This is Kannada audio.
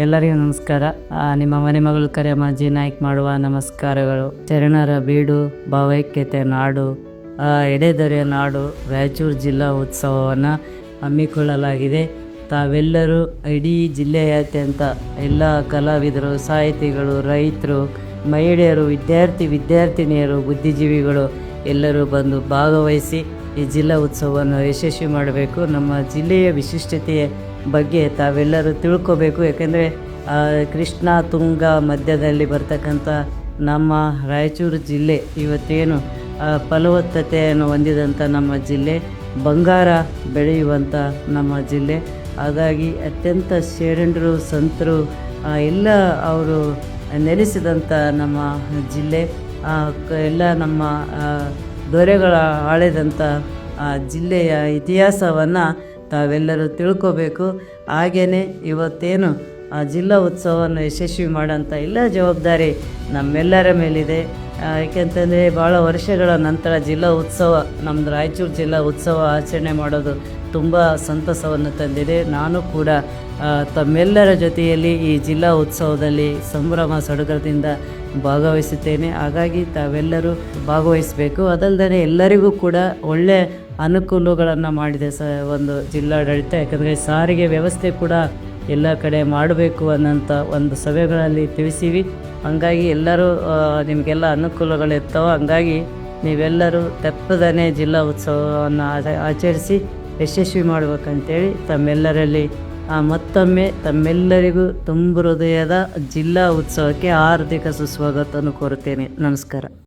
ಎಲ್ಲರಿಗೂ ನಮಸ್ಕಾರ. ನಿಮ್ಮ ಮನೆ ಮಗಳು ಕರೆಯಮ್ಮಾಜಿ ನಾಯ್ಕ್ ಮಾಡುವ ನಮಸ್ಕಾರಗಳು. ಶರಣರ ಬೀಡು, ಭಾವೈಕ್ಯತೆ ನಾಡು, ಎಡೆದೊರೆಯ ನಾಡು ರಾಯಚೂರು ಜಿಲ್ಲಾ ಉತ್ಸವವನ್ನು ಹಮ್ಮಿಕೊಳ್ಳಲಾಗಿದೆ. ತಾವೆಲ್ಲರೂ ಇಡೀ ಜಿಲ್ಲೆಯಾದ್ಯಂತ ಎಲ್ಲ ಕಲಾವಿದರು, ಸಾಹಿತಿಗಳು, ರೈತರು, ಮಹಿಳೆಯರು, ವಿದ್ಯಾರ್ಥಿನಿಯರು, ಬುದ್ಧಿಜೀವಿಗಳು ಎಲ್ಲರೂ ಬಂದು ಭಾಗವಹಿಸಿ ಈ ಜಿಲ್ಲಾ ಉತ್ಸವವನ್ನು ಯಶಸ್ವಿ ಮಾಡಬೇಕು. ನಮ್ಮ ಜಿಲ್ಲೆಯ ವಿಶಿಷ್ಟತೆಯ ಬಗ್ಗೆ ತಾವೆಲ್ಲರೂ ತಿಳ್ಕೋಬೇಕು. ಯಾಕೆಂದರೆ ಕೃಷ್ಣ ತುಂಗ ಮಧ್ಯದಲ್ಲಿ ಬರ್ತಕ್ಕಂಥ ನಮ್ಮ ರಾಯಚೂರು ಜಿಲ್ಲೆ ಇವತ್ತೇನು ಫಲವತ್ತತೆಯನ್ನು ಹೊಂದಿದಂಥ ನಮ್ಮ ಜಿಲ್ಲೆ, ಬಂಗಾರ ಬೆಳೆಯುವಂಥ ನಮ್ಮ ಜಿಲ್ಲೆ. ಹಾಗಾಗಿ ಅತ್ಯಂತ ಶರಣರು, ಸಂತರು ಎಲ್ಲ ಅವರು ನೆಲೆಸಿದಂಥ ನಮ್ಮ ಜಿಲ್ಲೆ, ಎಲ್ಲ ನಮ್ಮ ದೊರೆಗಳ ಆಳಿದಂಥ ಜಿಲ್ಲೆಯ ಇತಿಹಾಸವನ್ನು ತಾವೆಲ್ಲರೂ ತಿಳ್ಕೋಬೇಕು. ಹಾಗೆಯೇ ಇವತ್ತೇನು ಜಿಲ್ಲಾ ಉತ್ಸವವನ್ನು ಯಶಸ್ವಿ ಮಾಡೋಂಥ ಎಲ್ಲ ಜವಾಬ್ದಾರಿ ನಮ್ಮೆಲ್ಲರ ಮೇಲಿದೆ. ಏಕೆಂತಂದರೆ ಭಾಳ ವರ್ಷಗಳ ನಂತರ ಜಿಲ್ಲಾ ಉತ್ಸವ, ನಮ್ಮದು ರಾಯಚೂರು ಜಿಲ್ಲಾ ಉತ್ಸವ ಆಚರಣೆ ಮಾಡೋದು ತುಂಬ ಸಂತಸವನ್ನು ತಂದಿದೆ. ನಾನು ಕೂಡ ತಮ್ಮೆಲ್ಲರ ಜೊತೆಯಲ್ಲಿ ಈ ಜಿಲ್ಲಾ ಉತ್ಸವದಲ್ಲಿ ಸಂಭ್ರಮ ಸಡಗರದಿಂದ ಭಾಗವಹಿಸುತ್ತೇನೆ. ಹಾಗಾಗಿ ತಾವೆಲ್ಲರೂ ಭಾಗವಹಿಸಬೇಕು. ಅದಲ್ಲದೆ ಎಲ್ಲರಿಗೂ ಕೂಡ ಒಳ್ಳೆಯ ಅನುಕೂಲಗಳನ್ನು ಮಾಡಿದೆ ಒಂದು ಜಿಲ್ಲಾಡಳಿತ. ಯಾಕಂದರೆ ಸಾರಿಗೆ ವ್ಯವಸ್ಥೆ ಕೂಡ ಎಲ್ಲ ಕಡೆ ಮಾಡಬೇಕು ಅನ್ನೋಂಥ ಒಂದು ಸಭೆಗಳಲ್ಲಿ ತಿಳಿಸಿವಿ. ಹಂಗಾಗಿ ಎಲ್ಲರೂ ನಿಮಗೆಲ್ಲ ಅನುಕೂಲಗಳಿರ್ತಾವೆ. ಹಂಗಾಗಿ ನೀವೆಲ್ಲರೂ ತಪ್ಪದೇ ಜಿಲ್ಲಾ ಉತ್ಸವವನ್ನು ಆಚರಿಸಿ ಯಶಸ್ವಿ ಮಾಡ್ಬೇಕಂತೇಳಿ ತಮ್ಮೆಲ್ಲರಲ್ಲಿ ಮತ್ತೊಮ್ಮೆ ತಮ್ಮೆಲ್ಲರಿಗೂ ತುಂಬ ಹೃದಯದ ಜಿಲ್ಲಾ ಉತ್ಸವಕ್ಕೆ ಹಾರ್ದಿಕ ಸುಸ್ವಾಗತವನ್ನು ಕೋರುತ್ತೇನೆ. ನಮಸ್ಕಾರ.